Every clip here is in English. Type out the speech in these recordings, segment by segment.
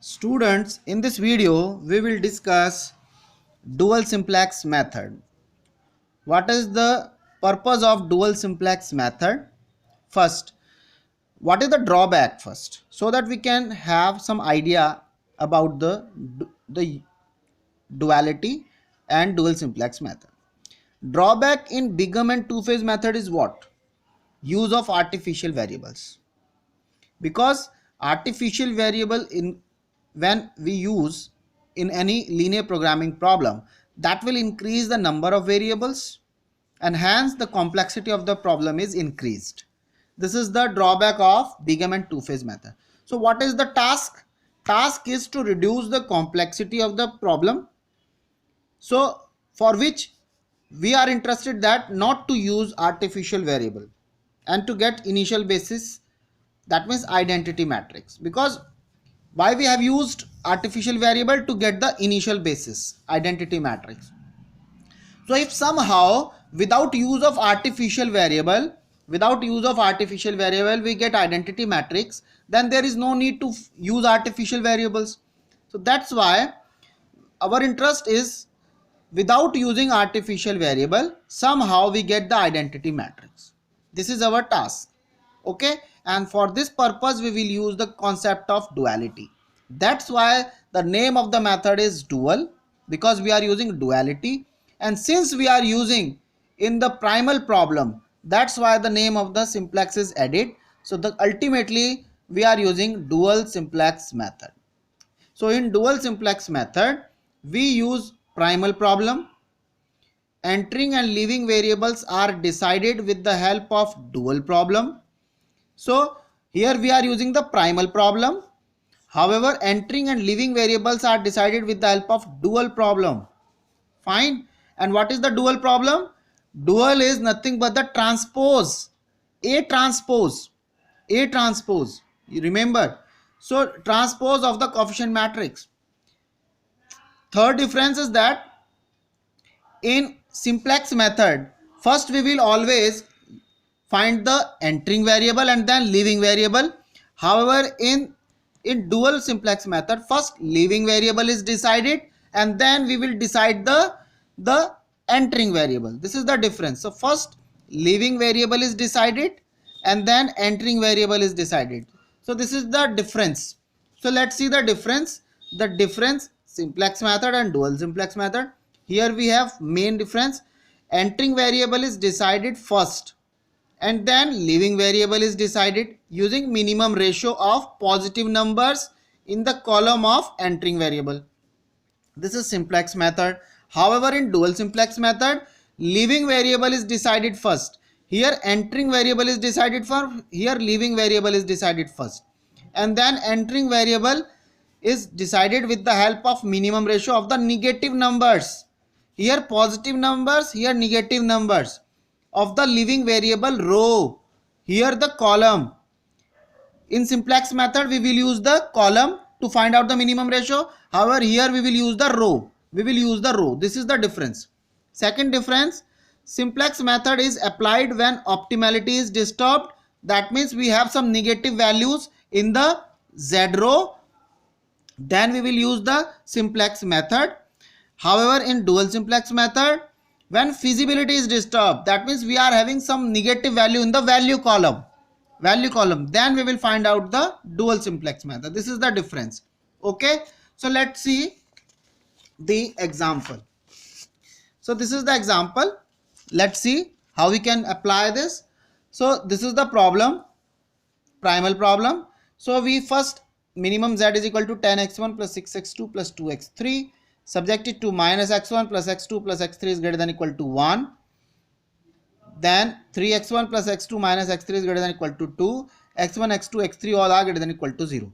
Students, in this video we will discuss dual simplex method. What is the purpose of dual simplex method? First, what is the drawback first, so that we can have some idea about the duality and dual simplex method. Drawback in Bingham and two-phase method is what? Use of artificial variables. Because artificial variable in when we use in any linear programming problem, that will increase the number of variables and hence the complexity of the problem is increased. This is the drawback of Bingham and two-phase method. So what is the task? Task is to reduce the complexity of the problem, so for which we are interested that not to use artificial variable and to get initial basis, that means identity matrix. Because why we have used artificial variable? To get the initial basis, identity matrix. So if somehow without use of artificial variable we get identity matrix, then there is no need to use artificial variables. So that's why our interest is without using artificial variable, somehow we get the identity matrix. This is our task. Okay, and for this purpose we will use the concept of duality. That's why the name of the method is dual, because we are using duality. And since we are using in the primal problem, that's why the name of the simplex is added. So ultimately we are using dual simplex method. So in dual simplex method we use primal problem. Entering and leaving variables are decided with the help of dual problem. So here we are using the primal problem. However, entering and leaving variables are decided with the help of dual problem. Fine. And what is the dual problem? Dual is nothing but the transpose. A transpose. You remember? So transpose of the coefficient matrix. Third difference is that in simplex method, first we will always find the entering variable and then leaving variable. However, in dual simplex method, first leaving variable is decided and then we will decide the entering variable. This is the difference. So first leaving variable is decided and then entering variable is decided. So this is the difference. So let's see the difference. The difference simplex method and dual simplex method. Here we have main difference. Entering variable is decided first and then leaving variable is decided using minimum ratio of positive numbers in the column of entering variable. This is simplex method. However, in dual simplex method, leaving variable is decided first. Here entering variable is decided first. Here leaving variable is decided first. And then entering variable is decided with the help of minimum ratio of the negative numbers. Here positive numbers, here negative numbers of the leaving variable row, here the column. In simplex method we will use the column to find out the minimum ratio. However, here we will use the row. This is the difference. Second difference, simplex method is applied when optimality is disturbed. That means we have some negative values in the Z row, then we will use the simplex method. However, in dual simplex method, when feasibility is disturbed, that means we are having some negative value in the value column, then we will find out the dual simplex method. This is the difference. Okay, so let's see the example. So this is the example. Let's see how we can apply this. So this is the problem, primal problem. So we first minimum z is equal to 10x1 plus 6x2 plus 2x3, subjected to minus x1 plus x2 plus x3 is greater than equal to 1. Then 3x1 plus x2 minus x3 is greater than equal to 2. x1, x2, x3 all are greater than equal to 0.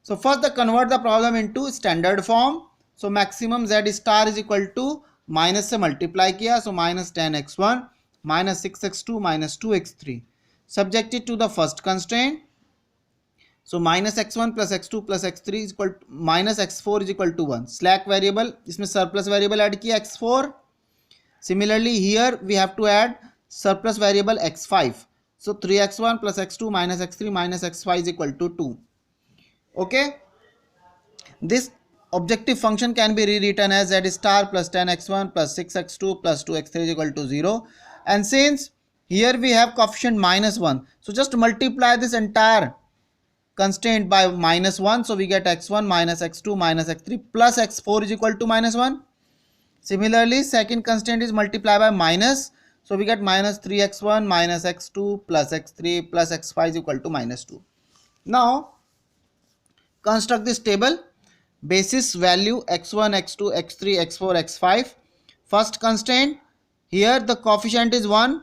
So first convert the problem into standard form. So maximum z star is equal to minus से multiply किया, so minus 10x1 minus 6x2 minus 2x3, subjected to the first constraint. So minus x1 plus x2 plus x3 is equal to minus x4 is equal to 1. Slack variable, इसमें surplus variable add किया x4. Similarly here we have to add surplus variable x5. So 3x1 plus x2 minus x3 minus x5 is equal to 2. Okay. This objective function can be rewritten as z star plus 10x1 plus 6x2 plus 2x3 is equal to 0. And since here we have coefficient -1, so just multiply this entire constraint by -1, so we get x1 minus x2 minus x3 plus x4 is equal to -1. Similarly, second constraint is multiplied by minus, so we get minus 3x1 minus x2 plus x3 plus x5 is equal to -2. Now construct this table. Basis value x1, x2, x3, x4, x5. First constraint, here the coefficient is 1,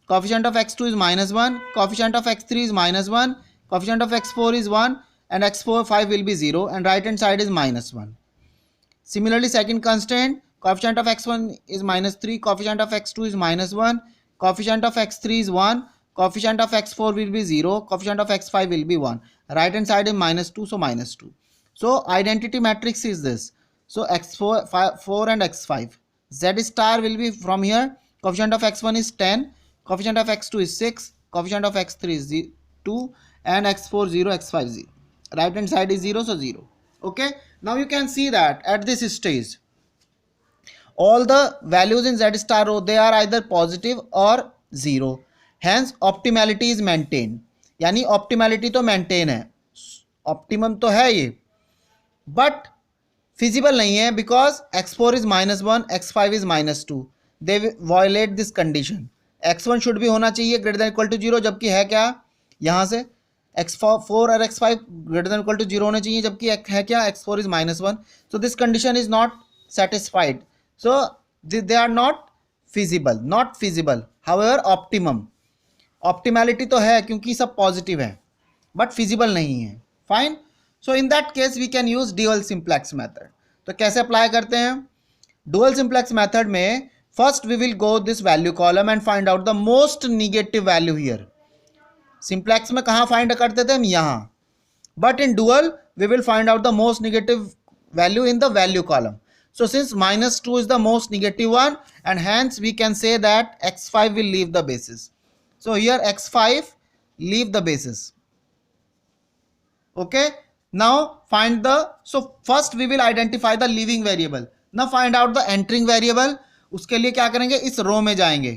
coefficient of x2 is -1, coefficient of x3 is -1, coefficient of x4 is 1, and x4 5 will be 0, and right hand side is -1. Similarly, second constraint, coefficient of x1 is -3, coefficient of x2 is -1, coefficient of x3 is 1, coefficient of x4 will be 0, coefficient of x5 will be 1, right hand side is -2, so -2. So identity matrix is this. So x4 4 and x5. Z star will be from here. Coefficient of x1 is 10, coefficient of x2 is 6, coefficient of x3 is 2, and x4 0, x5 0. Right hand side is 0, so 0. Okay. Now you can see that at this stage, all the values in Z star row, they are either positive or 0. Hence optimality is maintained. यानी optimality तो maintain है, optimum तो है ये, but feasible नहीं है because x4 is -1, x5 is -2. They violet this condition. x1 should भी होना चाहिए ग्रेटर देन इक्वल टू 0, जबकि है क्या यहाँ से x4 और x5 greater than equal to 0 होने चाहिए, जबकि है क्या x4 is -1. So this condition is not satisfied, so they are not feasible. However optimum, optimality तो है क्योंकि सब पॉजिटिव है, बट फिजिबल नहीं है. Fine. So in that case we can use dual simplex method. तो कैसे अप्लाई करते हैं? Dual simplex method में first we will go this value column and find out the most negative value here. Simplex में कहाँ find करते थे हम? यहाँ. But in dual we will find out the most negative value in the value column. So since -2 is the most negative one, and hence we can say that x5 will leave the basis. So here x5 leave the basis. Okay. Now find the, so first we will identify the leaving variable. Now find out the entering variable. उसके लिए क्या करेंगे? इस row में जाएंगे.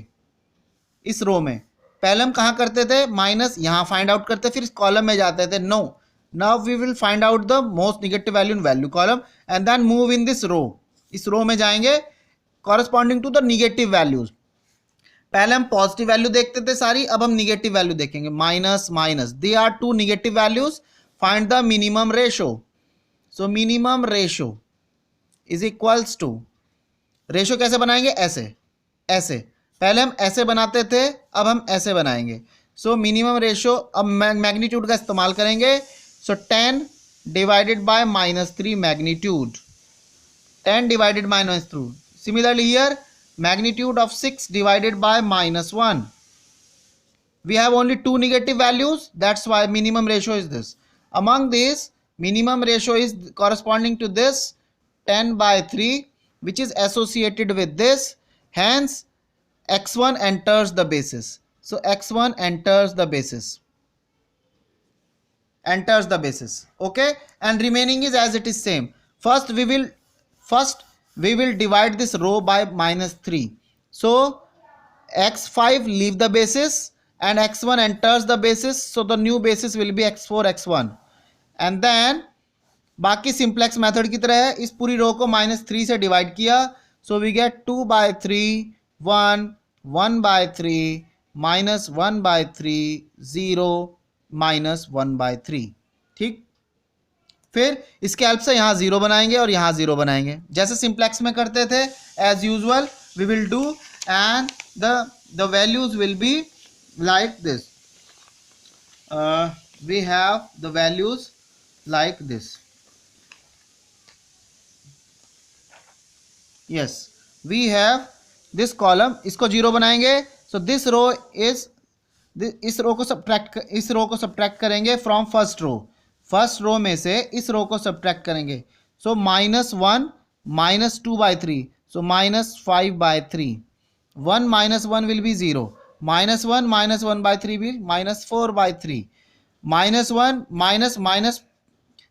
इस row में पहले हम कहाँ करते थे? माइनस, यहाँ फाइंड आउट करते, फिर इस कॉलम में जाते थे. No, now we will find out the most negative value in value column and then move in this row. इस रो में जाएंगे corresponding to the negative values. पहले हम पॉजिटिव वैल्यू देखते थे सारी, अब हम निगेटिव वैल्यू देखेंगे. Minus minus, they are two negative values. Find the minimum ratio. So minimum ratio is equals to, ratio कैसे बनाएंगे? ऐसे ऐसे. पहले हम ऐसे बनाते थे, अब हम ऐसे बनाएंगे. सो मिनिमम रेशो, अब मैग्नीट्यूड का इस्तेमाल करेंगे. सो 10 divided by -3 magnitude, 10 divided by -3. Similarly here magnitude of 6 divided by -1. We have only two negative values, that's why minimum ratio is this. Among these, minimum ratio is corresponding to this 10/3, which is associated with this. Hence x1 enters the basis. So x1 enters the basis, okay, and remaining is as it is same. First we will divide this row by -3. So x5 leave the basis and x1 enters the basis, so the new basis will be x4 x1. And then बाकी simplex method की तरह है, इस पूरी रो को -3 से divide किया. So we get 2/3 1 1/3 -1/3 0 -1/3. ठीक. फिर इसके हेल्प से यहाँ 0 बनाएंगे और यहाँ 0 बनाएंगे, जैसे सिंप्लेक्स में करते थे. As usual we will do, and the values will be like this. We have the values like this. Yes, we have this column, इसको 0 बनाएंगे. So this row is, इस रो को सब्ट्रैक्ट करेंगे from first row. First row में से इस रो को subtract करेंगे. सो -1 -2/3, so -5/3. 1 - 1 will be 0. -1 -1/3 will -4/3. -1 minus,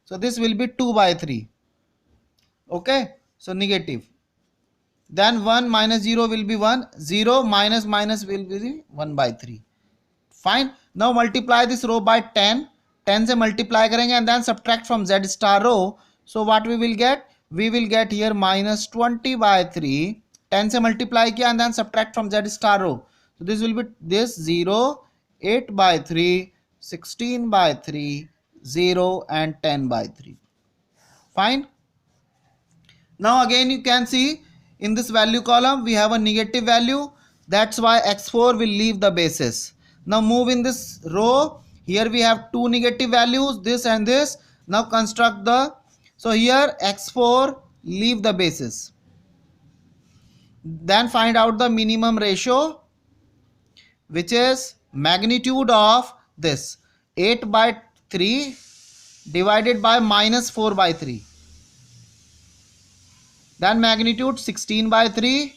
So this will be 2 by 3. Okay, so negative. Then 1 minus 0 will be 1. 0 minus minus will be 1 by 3. Fine. Now multiply this row by 10. 10 से multiply करेंगे and then subtract from z star row. So what we will get? We will get here minus 20 by 3. 10 से multiply किया and then subtract from z star row. So this will be this 0, 8 by 3, 16 by 3, 0 and 10 by 3. Fine. Now again you can see in this value column we have a negative value. That's why x4 will leave the basis. Now move in this row. Here we have two negative values, this and this. Now construct the, so here x4 leave the basis. Then find out the minimum ratio, which is magnitude of this 8 by 3 divided by minus 4 by 3. Then magnitude 16 by 3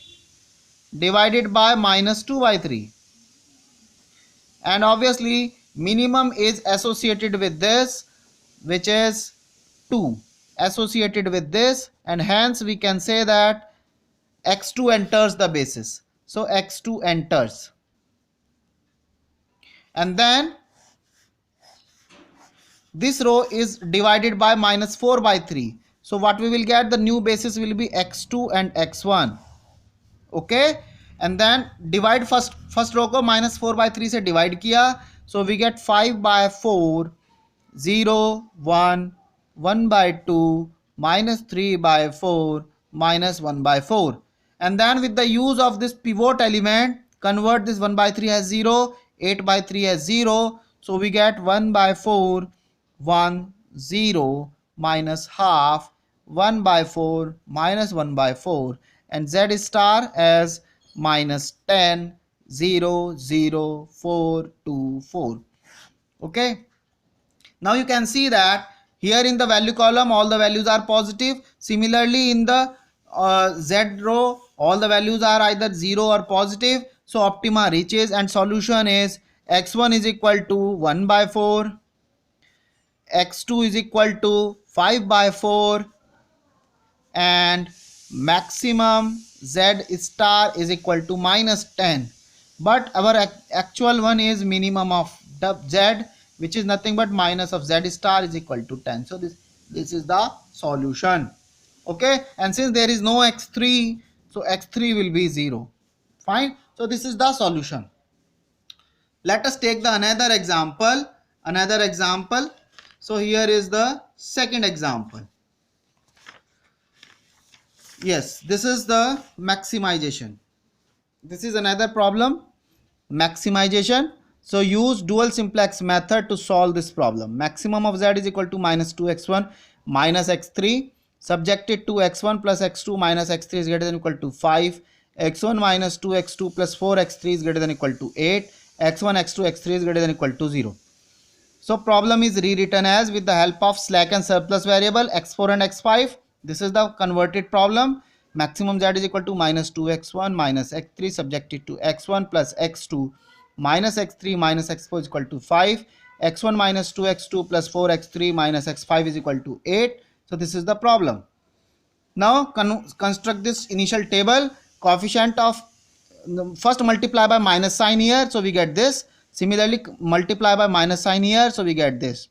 divided by minus 2 by 3. And obviously minimum is associated with this, which is 2 associated with this, and hence we can say that x2 enters the basis. So x2 enters, and then this row is divided by minus 4 by 3. So what we will get, the new basis will be x2 and x1. Okay, and then divide first row को minus 4 by 3 से divide किया. So we get 5 by 4, 0, 1, 1 by 2, minus 3 by 4, minus 1 by 4. And then with the use of this pivot element, convert this 1 by 3 as 0, 8 by 3 as 0. So we get 1 by 4, 1, 0, minus half, 1 by 4, minus 1 by 4, and z star as minus 10, 0, 0, 4, 2, 4. Okay. Now you can see that here in the value column all the values are positive. Similarly in the z row all the values are either 0 or positive. So optima reaches, and solution is x1 is equal to 1 by 4, x2 is equal to 5 by 4, and maximum z star is equal to minus 10. But our actual one is minimum of z, which is nothing but minus of z star is equal to 10. So this is the solution. Okay, and since there is no x3, so x3 will be 0. Fine. So this is the solution. Let us take the another example. So here is the second example. Yes, this is the maximization. This is another problem, maximization. So use dual simplex method to solve this problem. Maximum of z is equal to minus 2x1 minus x3, subjected to x1 plus x2 minus x3 is greater than or equal to 5, x1 minus 2x2 plus 4x3 is greater than or equal to 8, x1, x2, x3 is greater than or equal to 0. So problem is rewritten as, with the help of slack and surplus variable x4 and x5. This is the converted problem. Maximum z is equal to minus 2x1 minus x3 subjected to x1 plus x2 minus x3 minus x4 is equal to 5. x1 minus 2x2 plus 4x3 minus x5 is equal to 8. So this is the problem. Now construct this initial table. Coefficient of, first multiply by minus sign here, so we get this. Similarly multiply by minus sign here, so we get this.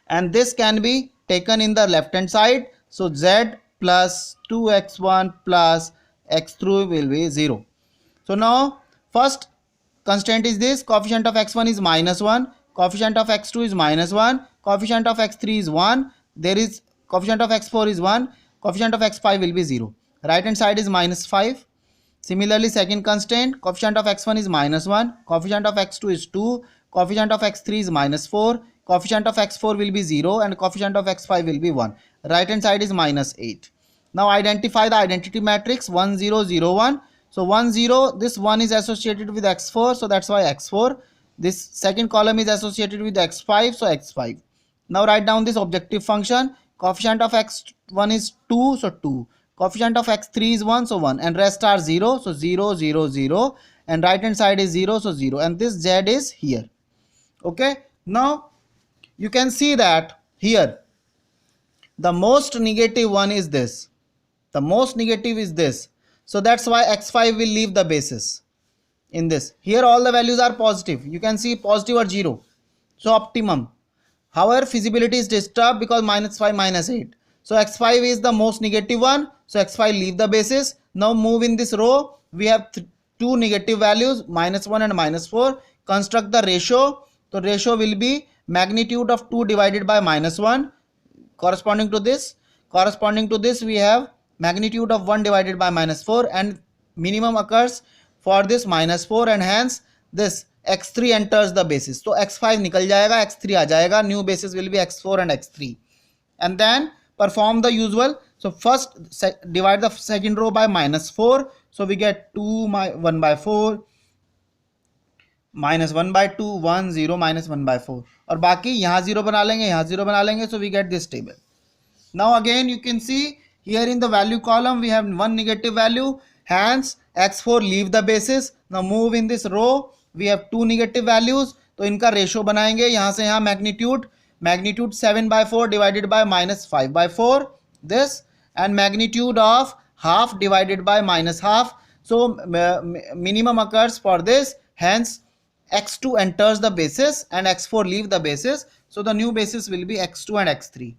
And this can be taken in the left hand side. So z plus 2x1 plus x3 will be 0. So now first constant is this, coefficient of x1 is minus 1, coefficient of x2 is minus 1, coefficient of x3 is 1, there is coefficient of x4 is 1, coefficient of x5 will be 0. Right hand side is minus 5. Similarly second constant, coefficient of x1 is minus 1, coefficient of x2 is 2, coefficient of x3 is minus 4, coefficient of x4 will be 0, and coefficient of x5 will be 1. Right hand side is minus 8. Now identify the identity matrix 1 0 0 1. So 1 0, this 1 is associated with x4, so that's why x4. This second column is associated with x5, so x5. Now write down this objective function. Coefficient of x1 is 2, so 2. Coefficient of x3 is 1, so 1, and rest are 0, so 0 0 0, and right hand side is 0, so 0, and this z is here. Okay, now you can see that here the most negative one is this. The most negative is this. So that's why x5 will leave the basis in this. Here all the values are positive. You can see positive or 0. So optimum. However, feasibility is disturbed because -5, -8. So x5 is the most negative one. So x5 leave the basis. Now move in this row. We have two negative values, -1 and -4. Construct the ratio. So ratio will be magnitude of 2 divided by -1. Corresponding to this we have magnitude of 1 divided by -4, and minimum occurs for this -4, and hence this x3 enters the basis. So x5 निकल जाएगा, x3 आ जाएगा. New basis will be x4 and x3. And then perform the usual. So first divide the second row by -4. So we get 2 1 by 4 -1 by 2 1 0 -1 by 4. और बाकी यहाँ 0 बना लेंगे, यहाँ 0 बना लेंगे. So we get this table. Now again you can see here in the value column we have one negative value. Hence x4 leave the basis. Now move in this row. We have two negative values. तो इनका ratio बनाएंगे. यहाँ से यहाँ magnitude 7 by 4 divided by -5 by 4. This, and magnitude of half divided by -half. So minimum occurs for this. Hence x2 enters the basis and x4 leave the basis. So the new basis will be x2 and x3.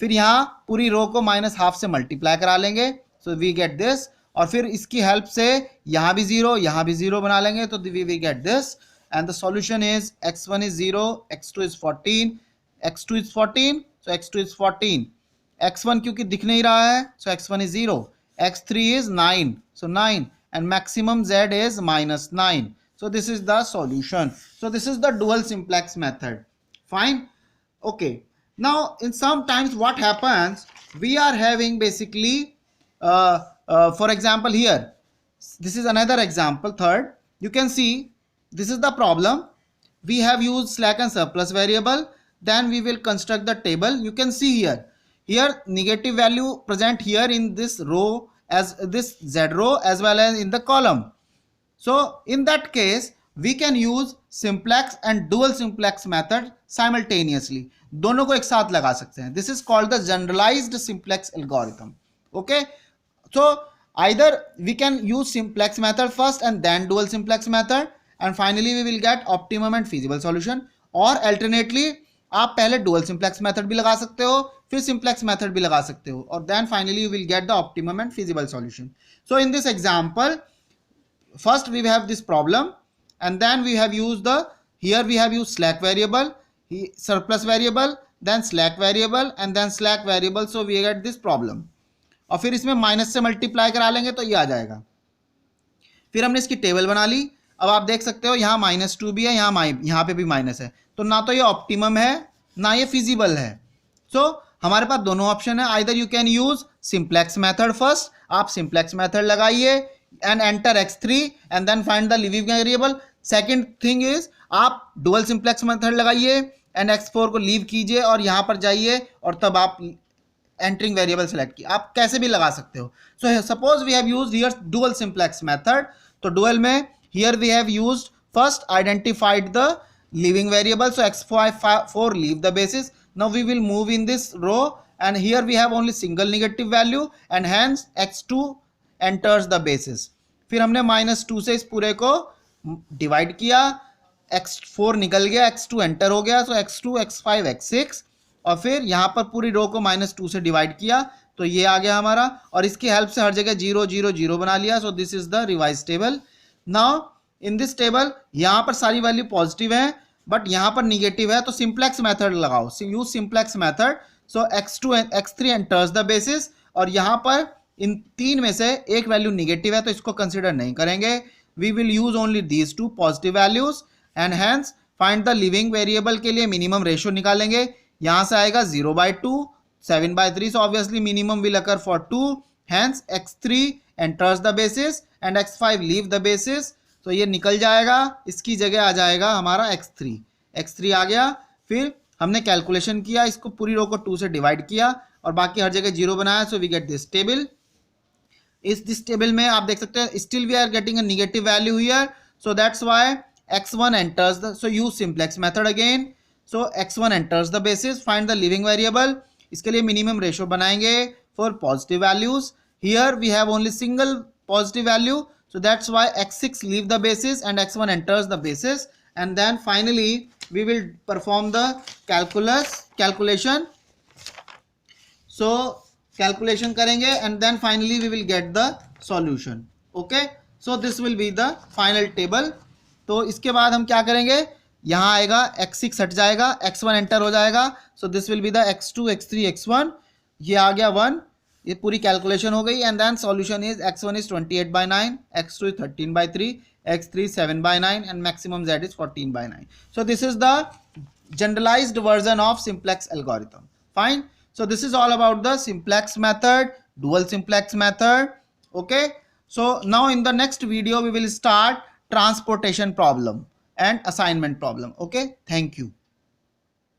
फिर यहाँ पूरी रो को -half से multiply करा लेंगे. So we get this. और फिर इसकी हेल्प से यहाँ भी 0, यहाँ भी 0 बना लेंगे. तो we get this. And the solution is x1 is 0, x2 is 14, x2 is 14. So x2 is 14. x1 क्योंकि दिख नहीं रहा है, so x1 is 0. x3 is 9, so 9. And maximum z is -9. So this is the solution. So this is the dual simplex method. Fine. Okay. Now in sometimes what happens, we are having basically for example here, this is another example, third. You can see this is the problem. We have used slack and surplus variable. Then we will construct the table. You can see here negative value present here in this row as this z row as well as in the column. So in that case we can use simplex and dual simplex method simultaneously. दोनों को एक साथ लगा सकते हैं. This is called the generalized simplex algorithm. Okay. So either we can use simplex method first and then dual simplex method, and finally we will get optimum and feasible solution. Or alternately आप पहले dual simplex method भी लगा सकते हो, फिर simplex method भी लगा सकते हो, और then finally you will get the optimum and feasible solution. So in this example, first we have this problem, and then we have used here we have used slack variable, surplus variable, then slack variable, and then slack variable. So we get this problem. और फिर इसमें minus से multiply करा लेंगे तो ये आ जाएगा. फिर हमने इसकी टेबल बना ली. अब आप देख सकते हो यहाँ -2 भी है, यहाँ पे भी माइनस है. तो ना तो ये ऑप्टिमम है ना ये फिजिबल है. सो हमारे पास दोनों ऑप्शन है. Either you can use simplex method first. आप सिंप्लेक्स मेथड लगाइए and enter x3 and then find the living variable. Second thing is आप डुअल सिंप्लेक्स मेथड लगाइए एंड x4 को लीव कीजिए और यहाँ पर जाइए और तब आप एंटरिंग वेरिएबल सेलेक्ट की. आप कैसे भी लगा सकते हो. So suppose we have used here dual simplex method. तो डुअल में here we have used first identified the living variable. So x4 leave the basis. Now we will move in this row and here we have only single negative value and hence x2 enters the basis. फिर हमने -2 से इस पूरे को divide किया. x4 निकल गया, x2 enter हो गया. सो x2 x5 x6 और फिर यहाँ पर पूरी रो को -2 से डिवाइड किया तो ये आ गया हमारा. और इसकी हेल्प से हर जगह 0 0 0 बना लिया. सो this is the revise table. Now in this table यहाँ पर सारी वैल्यू पॉजिटिव है बट यहाँ पर निगेटिव है. तो सिंप्लेक्स मेथड लगाओ, use simplex method. So x2 x3 enters the basis. और यहाँ पर इन तीन में से एक वैल्यू निगेटिव है तो इसको कंसिडर नहीं करेंगे. We will use only these two positive values and hence find the living variable के लिए मिनिमम रेशियो निकालेंगे. यहाँ से आएगा 0/2, 7/3. So obviously minimum will occur for 2. Hence x3 enters the basis and x5 leave the basis. तो ये निकल जाएगा, इसकी जगह आ जाएगा हमारा x3 आ गया. फिर हमने कैलकुलेशन किया, इसको पूरी रो को 2 से डिवाइड किया और बाकी हर जगह 0 बनाया. So we get this table. इस दिस टेबल में आप देख सकते हैं still we are getting a negative value here. So that's why x1 enters the, so use simplex method again. So x1 enters the basis, find the living variable. इसके लिए minimum ratio बनाएंगे for positive values. Here we have only single positive value, so that's why x6 leave the basis and x1 enters the basis, and then finally we will perform the calculation. So calculation करेंगे and then finally we will get the solution. Okay, so this will be the final table. तो इसके बाद हम क्या करेंगे, यहाँ आएगा x6 हट जाएगा, x1 एंटर हो जाएगा. So this will be the x2 x3 x1, ये आ गया 1, ये पूरी कैलकुलेशन हो गई. And then solution is x1 is 28/9, x2 is 13/3, x3 7/9 and maximum z is 14/9. So this is the generalized version of simplex algorithm. Fine. So this is all about the simplex method, dual simplex method. Okay, so now in the next video we will start transportation problem and assignment problem. Okay, thank you.